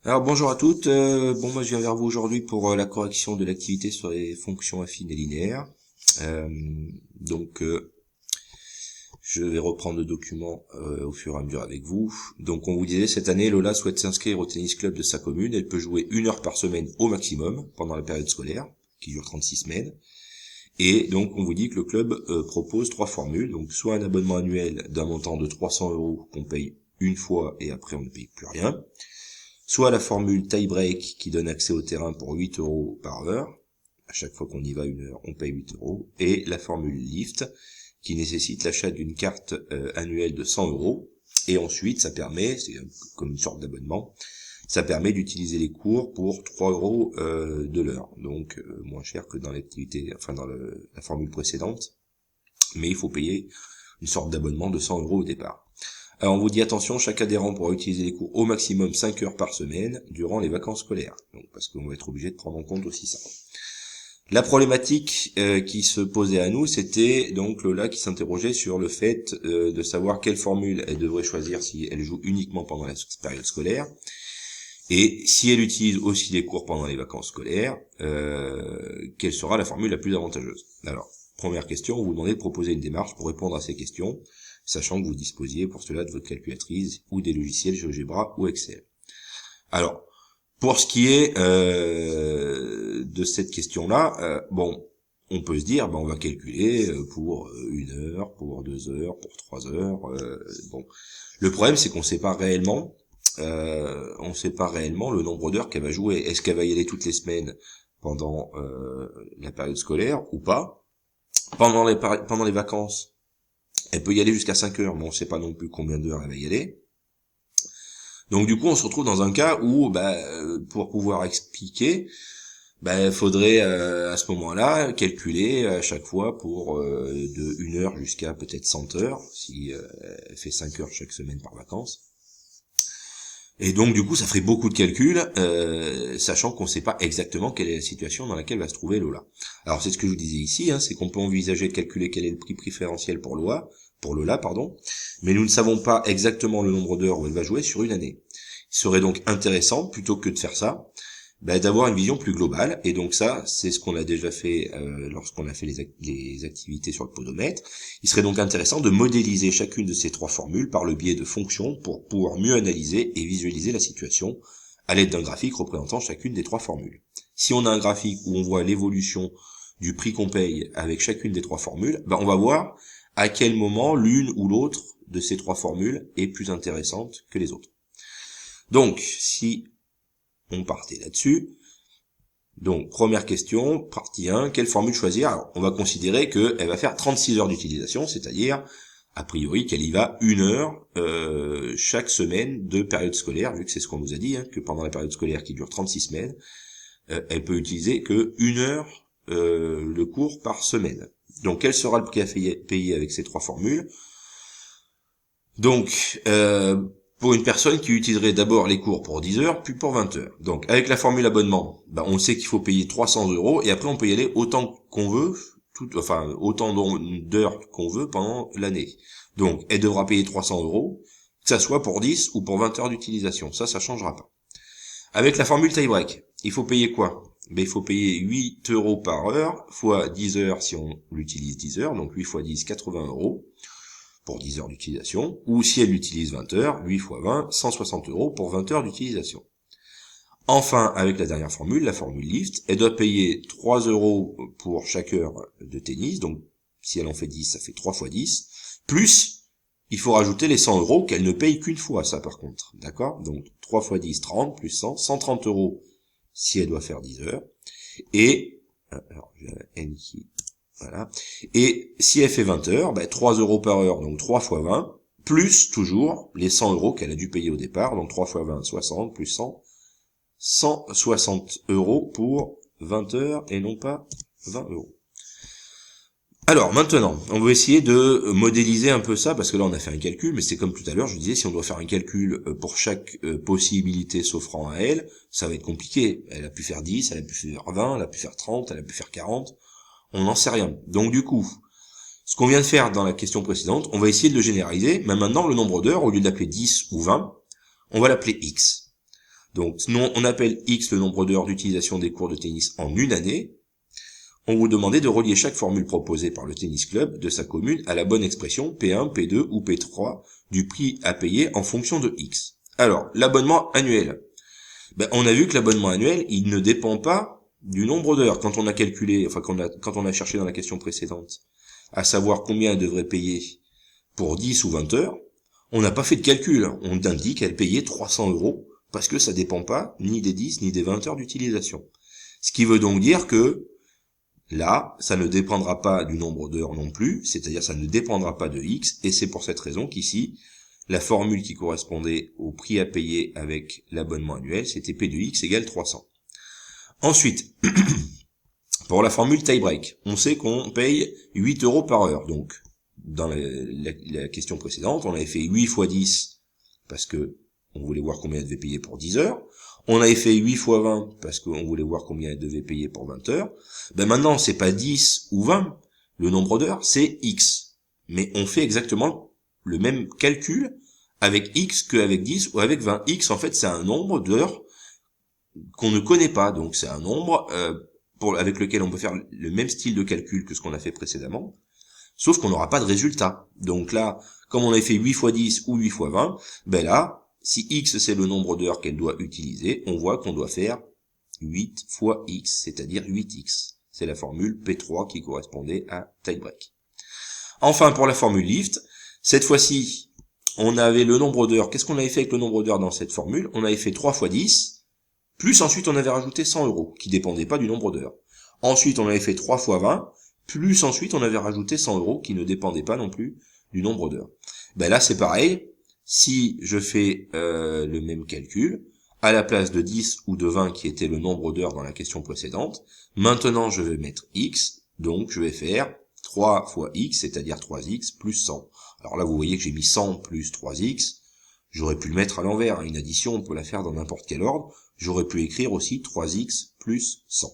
Alors bonjour à toutes, moi je viens vers vous aujourd'hui pour la correction de l'activité sur les fonctions affines et linéaires. Euh, donc je vais reprendre le document au fur et à mesure avec vous. Donc on vous disait, cette année Lola souhaite s'inscrire au tennis club de sa commune. Elle peut jouer 1 heure par semaine au maximum pendant la période scolaire, qui dure 36 semaines. Et donc on vous dit que le club propose 3 formules, donc soit un abonnement annuel d'un montant de 300 € qu'on paye une fois et après on ne paye plus rien, soit la formule tie-break qui donne accès au terrain pour 8 € par heure. À chaque fois qu'on y va 1 heure, on paye 8 €. Et la formule lift qui nécessite l'achat d'une carte annuelle de 100 €. Et ensuite, ça permet, c'est comme une sorte d'abonnement, ça permet d'utiliser les cours pour 3 € de l'heure. Donc moins cher que dans l'activité, enfin dans la formule précédente. Mais il faut payer une sorte d'abonnement de 100 € au départ. Alors on vous dit attention, chaque adhérent pourra utiliser les cours au maximum 5 heures par semaine durant les vacances scolaires. Donc parce qu'on va être obligé de prendre en compte aussi ça. La problématique qui se posait à nous, c'était donc Lola qui s'interrogeait sur le fait de savoir quelle formule elle devrait choisir si elle joue uniquement pendant la période scolaire, et si elle utilise aussi les cours pendant les vacances scolaires, quelle sera la formule la plus avantageuse. Alors, première question, vous vous demandez de proposer une démarche pour répondre à ces questions, sachant que vous disposiez pour cela de votre calculatrice ou des logiciels GeoGebra ou Excel. Alors, pour ce qui est de cette question-là, on peut se dire, on va calculer pour 1 heure, pour 2 heures, pour 3 heures. Le problème, c'est qu'on ne sait pas réellement, le nombre d'heures qu'elle va jouer. Est-ce qu'elle va y aller toutes les semaines pendant la période scolaire ou pas? Pendant les vacances, elle peut y aller jusqu'à 5 heures, mais on ne sait pas non plus combien d'heures elle va y aller. Donc du coup, on se retrouve dans un cas où, pour pouvoir expliquer, il faudrait à ce moment-là calculer à chaque fois pour de 1 heure jusqu'à peut-être 100 heures, si elle fait 5 heures chaque semaine par vacances. Et donc du coup, ça ferait beaucoup de calculs, sachant qu'on ne sait pas exactement quelle est la situation dans laquelle va se trouver Lola. Alors c'est ce que je vous disais ici, c'est qu'on peut envisager de calculer quel est le prix préférentiel pour Lola, mais nous ne savons pas exactement le nombre d'heures où elle va jouer sur une année. Il serait donc intéressant, plutôt que de faire ça, d'avoir une vision plus globale. Et donc ça, c'est ce qu'on a déjà fait lorsqu'on a fait les activités sur le podomètre. Il serait donc intéressant de modéliser chacune de ces 3 formules par le biais de fonctions pour pouvoir mieux analyser et visualiser la situation à l'aide d'un graphique représentant chacune des 3 formules. Si on a un graphique où on voit l'évolution du prix qu'on paye avec chacune des 3 formules, on va voir à quel moment l'une ou l'autre de ces 3 formules est plus intéressante que les autres. Donc, si on partait là-dessus, donc première question, partie 1, quelle formule choisir? Alors, on va considérer qu'elle va faire 36 heures d'utilisation, c'est-à-dire, a priori, qu'elle y va 1 heure chaque semaine de période scolaire, vu que c'est ce qu'on nous a dit, que pendant la période scolaire qui dure 36 semaines, elle peut utiliser que 1 heure le cours par semaine. Donc, quel sera le prix à payer avec ces 3 formules? Donc, pour une personne qui utiliserait d'abord les cours pour 10 heures, puis pour 20 heures. Donc, avec la formule abonnement, on sait qu'il faut payer 300 € et après on peut y aller autant qu'on veut, autant d'heures qu'on veut pendant l'année. Donc, elle devra payer 300 €, que ça soit pour 10 ou pour 20 heures d'utilisation. Ça changera pas. Avec la formule tie-break, il faut payer quoi? Il faut payer 8 € par heure, fois 10 heures si on l'utilise 10 heures, donc 8 fois 10, 80 € pour 10 heures d'utilisation, ou si elle utilise 20 heures, 8 fois 20, 160 € pour 20 heures d'utilisation. Enfin, avec la dernière formule, la formule lift, elle doit payer 3 € pour chaque heure de tennis, donc si elle en fait 10, ça fait 3 fois 10, plus, il faut rajouter les 100 € qu'elle ne paye qu'une fois, ça par contre, d'accord? Donc 3 fois 10, 30, plus 100, 130 € si elle doit faire 10 heures, et, alors j'ai un N qui... Voilà. Et si elle fait 20 heures, 3 € par heure, donc 3 fois 20, plus toujours les 100 € qu'elle a dû payer au départ, donc 3 fois 20, 60, plus 100, 160 € pour 20 heures et non pas 20 €. Alors maintenant, on va essayer de modéliser un peu ça, parce que là on a fait un calcul, mais c'est comme tout à l'heure, je disais, si on doit faire un calcul pour chaque possibilité s'offrant à elle, ça va être compliqué. Elle a pu faire 10, elle a pu faire 20, elle a pu faire 30, elle a pu faire 40, on n'en sait rien. Donc du coup, ce qu'on vient de faire dans la question précédente, on va essayer de le généraliser, mais maintenant le nombre d'heures, au lieu de l'appeler 10 ou 20, on va l'appeler X. Donc, on appelle X le nombre d'heures d'utilisation des cours de tennis en une année. On vous demandait de relier chaque formule proposée par le tennis club de sa commune à la bonne expression P1, P2 ou P3 du prix à payer en fonction de X. Alors, l'abonnement annuel. On a vu que l'abonnement annuel, il ne dépend pas du nombre d'heures. Quand on a calculé, quand on a cherché dans la question précédente, à savoir combien elle devrait payer pour 10 ou 20 heures, on n'a pas fait de calcul. On indique qu'elle payait 300 € parce que ça dépend pas ni des 10 ni des 20 heures d'utilisation. Ce qui veut donc dire que là, ça ne dépendra pas du nombre d'heures non plus, c'est-à-dire ça ne dépendra pas de X, et c'est pour cette raison qu'ici, la formule qui correspondait au prix à payer avec l'abonnement annuel, c'était P de X égale 300. Ensuite, pour la formule tie-break, on sait qu'on paye 8 € par heure. Donc, dans la question précédente, on avait fait 8 fois 10, parce que on voulait voir combien elle devait payer pour 10 heures. On avait fait 8 fois 20, parce qu'on voulait voir combien elle devait payer pour 20 heures. Maintenant, c'est pas 10 ou 20, le nombre d'heures, c'est X. Mais on fait exactement le même calcul avec X qu'avec 10 ou avec 20. X, en fait, c'est un nombre d'heures qu'on ne connaît pas. Donc, c'est un nombre avec lequel on peut faire le même style de calcul que ce qu'on a fait précédemment, sauf qu'on n'aura pas de résultat. Donc là, comme on avait fait 8 fois 10 ou 8 fois 20, là, si X c'est le nombre d'heures qu'elle doit utiliser, on voit qu'on doit faire 8 fois X, c'est-à-dire 8X. C'est la formule P3 qui correspondait à tie-break. Enfin, pour la formule lift, cette fois-ci, on avait le nombre d'heures. Qu'est-ce qu'on avait fait avec le nombre d'heures dans cette formule? On avait fait 3 fois 10, plus ensuite on avait rajouté 100 €, qui dépendait pas du nombre d'heures. Ensuite, on avait fait 3 fois 20, plus ensuite on avait rajouté 100 €, qui ne dépendait pas non plus du nombre d'heures. Là, c'est pareil. Si je fais le même calcul, à la place de 10 ou de 20 qui était le nombre d'heures dans la question précédente, maintenant je vais mettre X, donc je vais faire 3 fois X, c'est-à-dire 3X plus 100. Alors là, vous voyez que j'ai mis 100 plus 3X, j'aurais pu le mettre à l'envers, une addition, on peut la faire dans n'importe quel ordre, j'aurais pu écrire aussi 3X plus 100.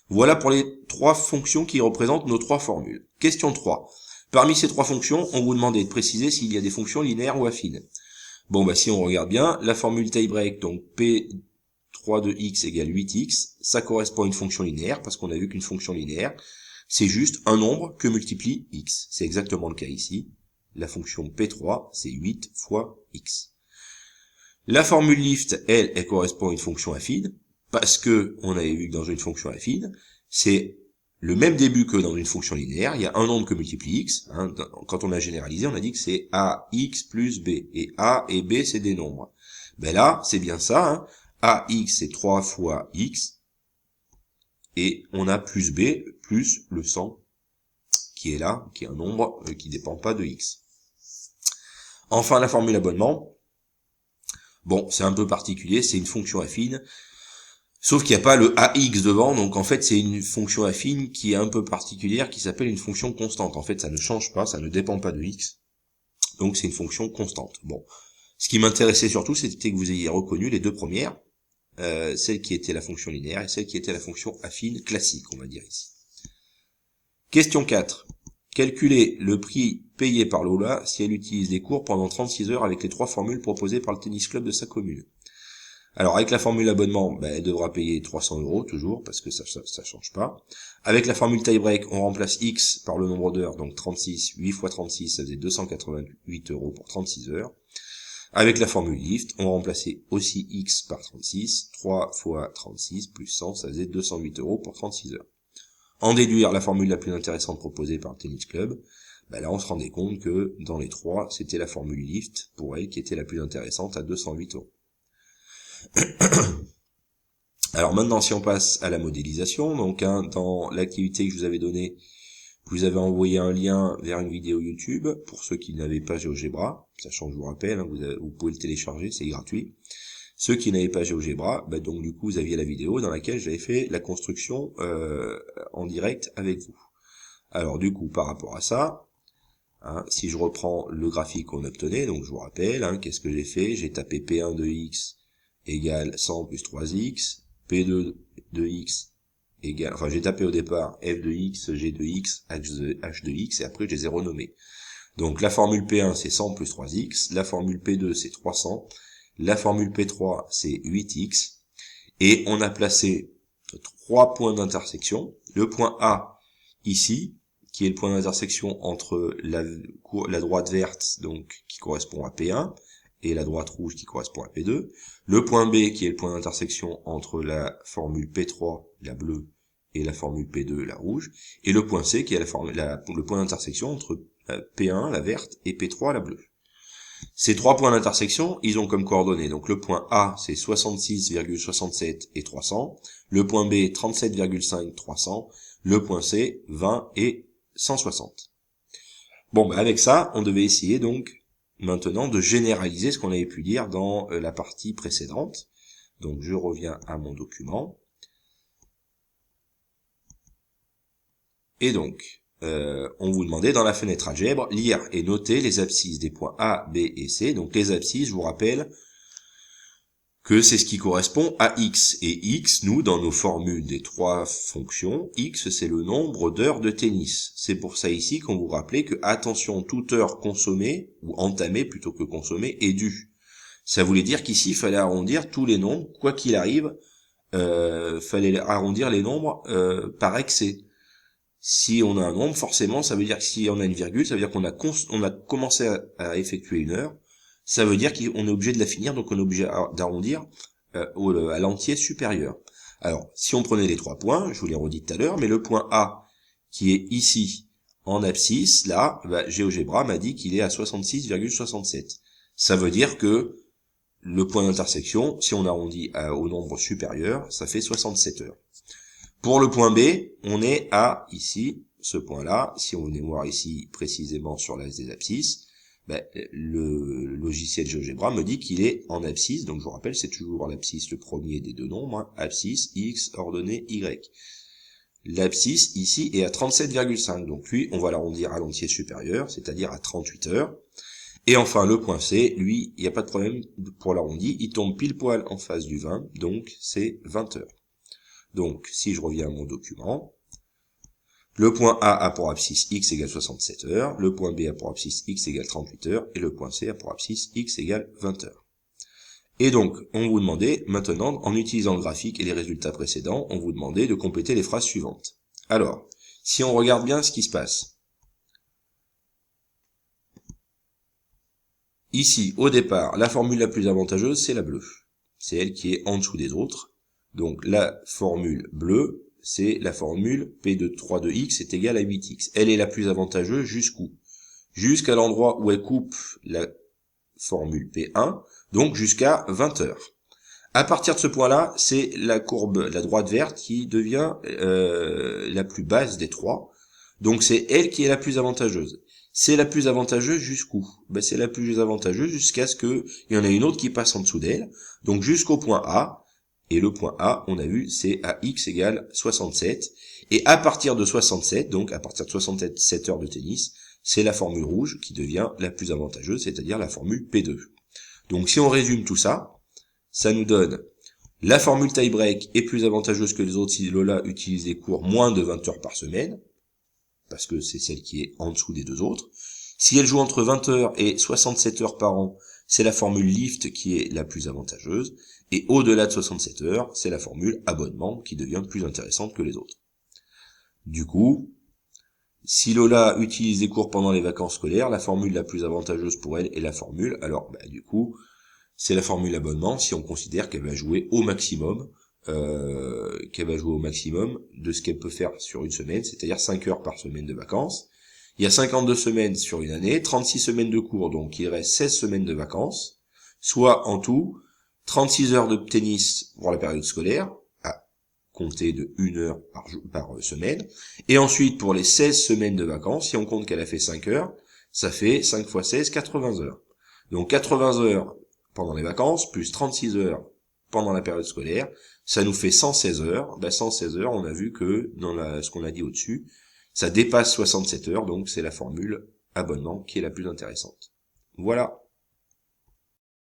Voilà pour les 3 fonctions qui représentent nos 3 formules. Question 3. Parmi ces 3 fonctions, on vous demandait de préciser s'il y a des fonctions linéaires ou affines. Si on regarde bien, la formule tie-break, donc P3 de x égale 8x, ça correspond à une fonction linéaire, parce qu'on a vu qu'une fonction linéaire, c'est juste un nombre que multiplie x. C'est exactement le cas ici. La fonction P3, c'est 8 fois x. La formule lift, elle correspond à une fonction affine, parce que on avait vu que dans une fonction affine, c'est le même début que dans une fonction linéaire, il y a un nombre que multiplie x. Quand on a généralisé, on a dit que c'est ax plus b. Et a et b, c'est des nombres. Là, c'est bien ça. Ax, c'est 3 fois x. Et on a plus b, plus le 100, qui est là, qui est un nombre qui ne dépend pas de x. Enfin, la formule abonnement. C'est un peu particulier, c'est une fonction affine. Sauf qu'il n'y a pas le AX devant, donc en fait c'est une fonction affine qui est un peu particulière, qui s'appelle une fonction constante. En fait ça ne change pas, ça ne dépend pas de X, donc c'est une fonction constante. Ce qui m'intéressait surtout, c'était que vous ayez reconnu les deux premières, celle qui était la fonction linéaire et celle qui était la fonction affine classique, on va dire ici. Question 4. Calculez le prix payé par Lola si elle utilise les cours pendant 36 heures avec les 3 formules proposées par le tennis club de sa commune. Alors, avec la formule abonnement, elle devra payer 300 € toujours, parce que ça change pas. Avec la formule tie-break, on remplace X par le nombre d'heures, donc 36, 8 fois 36, ça faisait 288 € pour 36 heures. Avec la formule lift, on remplaçait aussi X par 36, 3 fois 36 plus 100, ça faisait 208 € pour 36 heures. En déduire la formule la plus intéressante proposée par le tennis club, là on se rendait compte que dans les 3, c'était la formule lift, pour elle, qui était la plus intéressante à 208 €. Alors maintenant, si on passe à la modélisation, dans l'activité que je vous avais donnée, vous avez envoyé un lien vers une vidéo YouTube, pour ceux qui n'avaient pas GeoGebra, sachant que je vous rappelle, vous pouvez le télécharger, c'est gratuit. Ceux qui n'avaient pas GeoGebra, donc du coup vous aviez la vidéo dans laquelle j'avais fait la construction en direct avec vous. Alors du coup, par rapport à ça, si je reprends le graphique qu'on obtenait, donc je vous rappelle, qu'est-ce que j'ai fait? J'ai tapé P1 de x égale 100 plus 3x, P2 de x égale, j'ai tapé au départ f de x, g de x, h de x, et après je les ai renommés. Donc la formule P1 c'est 100 plus 3x, la formule P2 c'est 300, La formule P3, c'est 8x. Et on a placé 3 points d'intersection. Le point A, ici, qui est le point d'intersection entre la droite verte, donc qui correspond à P1, et la droite rouge qui correspond à P2. Le point B, qui est le point d'intersection entre la formule P3, la bleue, et la formule P2, la rouge. Et le point C, qui est le point d'intersection entre P1, la verte, et P3, la bleue. Ces 3 points d'intersection, ils ont comme coordonnées, donc le point A, c'est 66,67 et 300, le point B, 37,5, 300, le point C, 20 et 160. Bon, avec ça, on devait essayer donc maintenant de généraliser ce qu'on avait pu dire dans la partie précédente. Donc je reviens à mon document. Et donc, on vous demandait dans la fenêtre algèbre, lire et noter les abscisses des points A, B et C. Donc les abscisses, je vous rappelle que c'est ce qui correspond à x. Et x, nous, dans nos formules des 3 fonctions, x c'est le nombre d'heures de tennis. C'est pour ça ici qu'on vous rappelait que, attention, toute heure consommée, ou entamée plutôt que consommée, est due. Ça voulait dire qu'ici, il fallait arrondir tous les nombres, quoi qu'il arrive, fallait arrondir les nombres par excès. Si on a un nombre, forcément, ça veut dire que si on a une virgule, ça veut dire qu'on a commencé à effectuer une heure. Ça veut dire qu'on est obligé de la finir, donc on est obligé d'arrondir à l'entier supérieur. Alors, si on prenait les 3 points, je vous l'ai redit tout à l'heure, mais le point A, qui est ici, en abscisse, là, GeoGebra m'a dit qu'il est à 66,67. Ça veut dire que le point d'intersection, si on arrondit au nombre supérieur, ça fait 67 heures. Pour le point B, on est à, ici, ce point-là. Si on venait voir ici, précisément sur l'axe des abscisses, le logiciel GeoGebra me dit qu'il est en abscisse. Donc, je vous rappelle, c'est toujours l'abscisse, le premier des deux nombres, hein, abscisse, x, ordonnée, y. L'abscisse, ici, est à 37,5. Donc, lui, on va l'arrondir à l'entier supérieur, c'est-à-dire à 38 heures. Et enfin, le point C, lui, il n'y a pas de problème pour l'arrondi. Il tombe pile poil en face du 20, donc c'est 20 heures. Donc, si je reviens à mon document, le point A a pour abscisse x égale 67 heures, le point B a pour abscisse x égale 38 heures, et le point C a pour abscisse x égale 20 heures. Et donc, on vous demandait, maintenant, en utilisant le graphique et les résultats précédents, on vous demandait de compléter les phrases suivantes. Alors, si on regarde bien ce qui se passe. Ici, au départ, la formule la plus avantageuse, c'est la bleue. C'est elle qui est en dessous des autres. Donc la formule bleue, c'est la formule P de 3 de x est égal à 8x. Elle est la plus avantageuse jusqu'où? Jusqu'à l'endroit où elle coupe la formule P1, donc jusqu'à 20 heures. À partir de ce point-là, c'est la courbe, la droite verte, qui devient la plus basse des trois. Donc c'est elle qui est la plus avantageuse. C'est la plus avantageuse jusqu'où? C'est la plus avantageuse jusqu'à ce qu'il y en ait une autre qui passe en dessous d'elle. Donc jusqu'au point A. Et le point A, on a vu, c'est à x égale 67. Et à partir de 67, donc à partir de 67 heures de tennis, c'est la formule rouge qui devient la plus avantageuse, c'est-à-dire la formule P2. Donc si on résume tout ça, ça nous donne la formule tie-break est plus avantageuse que les autres si Lola utilise des cours moins de 20 heures par semaine, parce que c'est celle qui est en dessous des deux autres. Si elle joue entre 20 heures et 67 heures par an, c'est la formule lift qui est la plus avantageuse. Et au-delà de 67 heures, c'est la formule abonnement qui devient plus intéressante que les autres. Du coup, si Lola utilise des cours pendant les vacances scolaires, la formule la plus avantageuse pour elle est la formule. Alors, du coup, c'est la formule abonnement si on considère qu'elle va jouer au maximum, de ce qu'elle peut faire sur une semaine, c'est-à-dire 5 heures par semaine de vacances. Il y a 52 semaines sur une année, 36 semaines de cours, donc il reste 16 semaines de vacances, soit en tout 36 heures de tennis pour la période scolaire, à compter de 1 heure par semaine, et ensuite pour les 16 semaines de vacances, si on compte qu'elle a fait 5 heures, ça fait 5 fois 16, 80 heures. Donc 80 heures pendant les vacances, plus 36 heures pendant la période scolaire, ça nous fait 116 heures. 116 heures, on a vu que, dans ce qu'on a dit au-dessus, ça dépasse 67 heures, donc c'est la formule abonnement qui est la plus intéressante. Voilà.